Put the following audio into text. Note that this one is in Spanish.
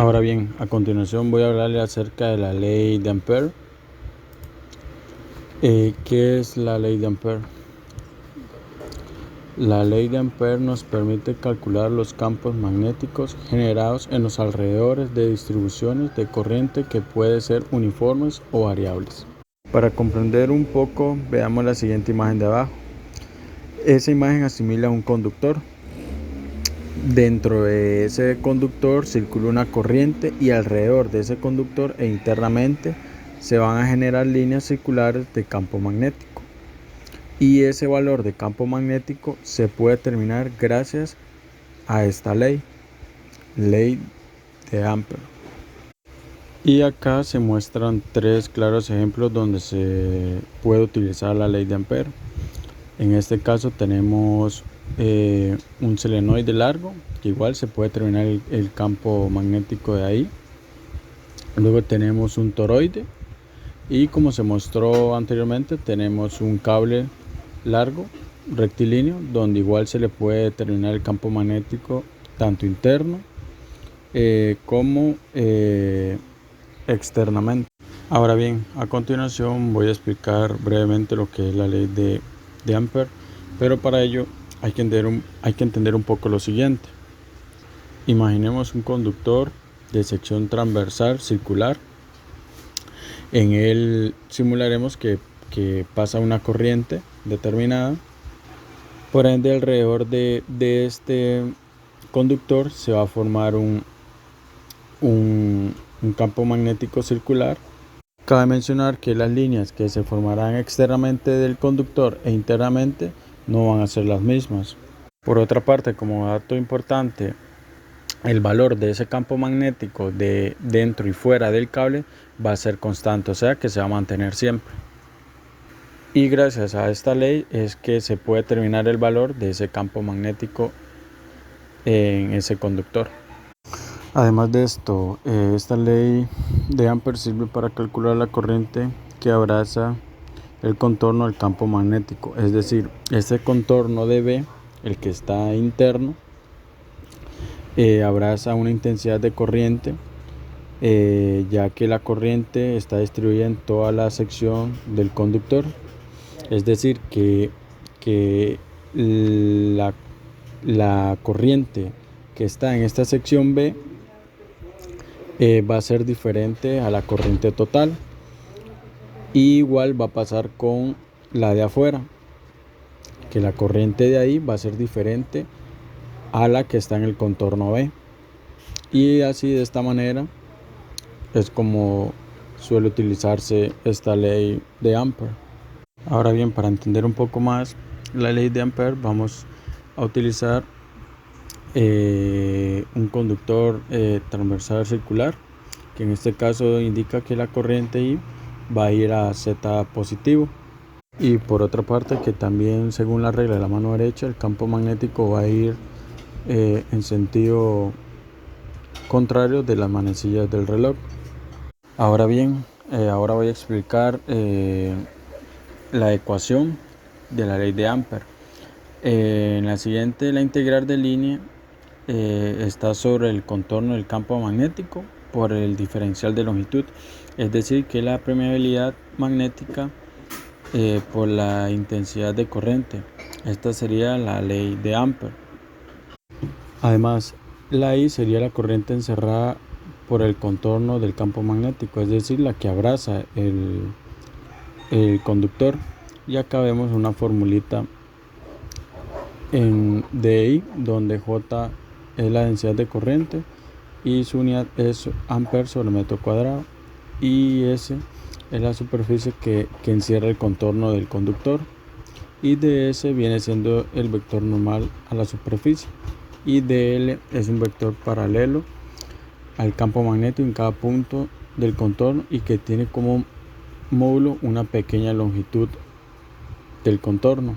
Ahora bien, a continuación voy a hablarle acerca de la ley de Ampère. ¿Qué es la ley de Ampère? La ley de Ampère nos permite calcular los campos magnéticos generados en los alrededores de distribuciones de corriente que pueden ser uniformes o variables. Para comprender un poco, veamos la siguiente imagen de abajo. Esa imagen asimila a un conductor. Dentro de ese conductor circula una corriente y alrededor de ese conductor e internamente se van a generar líneas circulares de campo magnético. Y ese valor de campo magnético se puede determinar gracias a esta ley de Ampère. Y acá se muestran tres claros ejemplos donde se puede utilizar la ley de Ampère. En este caso tenemos un solenoide largo, que igual se puede determinar el campo magnético de ahí. Luego tenemos un toroide y, como se mostró anteriormente, tenemos un cable largo rectilíneo donde igual se le puede determinar el campo magnético tanto interno como externamente. Ahora bien, a continuación voy a explicar brevemente lo que es la ley de Ampère, pero para ello hay que entender un poco lo siguiente. Imaginemos un conductor de sección transversal circular. En él simularemos que pasa una corriente determinada. Por ende, alrededor de este conductor se va a formar un campo magnético circular. Cabe mencionar que las líneas que se formarán externamente del conductor e internamente no van a ser las mismas. Por otra parte, como dato importante, el valor de ese campo magnético de dentro y fuera del cable va a ser constante, o sea que se va a mantener siempre. Y gracias a esta ley es que se puede determinar el valor de ese campo magnético en ese conductor. Además de esto, esta ley de Ampère sirve para calcular la corriente que abraza el contorno del campo magnético, es decir, ese contorno de B, el que está interno, abraza una intensidad de corriente, ya que la corriente está distribuida en toda la sección del conductor, es decir, que la corriente que está en esta sección B va a ser diferente a la corriente total, y igual va a pasar con la de afuera, que la corriente de ahí va a ser diferente a la que está en el contorno B, y así de esta manera es como suele utilizarse esta ley de Ampère. Ahora bien, para entender un poco más la ley de Ampère, vamos a utilizar un conductor transversal circular, que en este caso indica que la corriente I va a ir a Z positivo. Y por otra parte, que también según la regla de la mano derecha, el campo magnético va a ir en sentido contrario de las manecillas del reloj. Ahora bien, ahora voy a explicar la ecuación de la ley de Ampère. En la siguiente, la integral de línea está sobre el contorno del campo magnético por el diferencial de longitud, es decir, que la permeabilidad magnética por la intensidad de corriente. Esta sería la ley de Ampère. Además, la I sería la corriente encerrada por el contorno del campo magnético, es decir, la que abraza el conductor. Y acá vemos una formulita en DI, donde J es la densidad de corriente y su unidad es amperes sobre metro cuadrado, y S es la superficie que encierra el contorno del conductor, y ds viene siendo el vector normal a la superficie, y dl es un vector paralelo al campo magnético en cada punto del contorno y que tiene como módulo una pequeña longitud del contorno.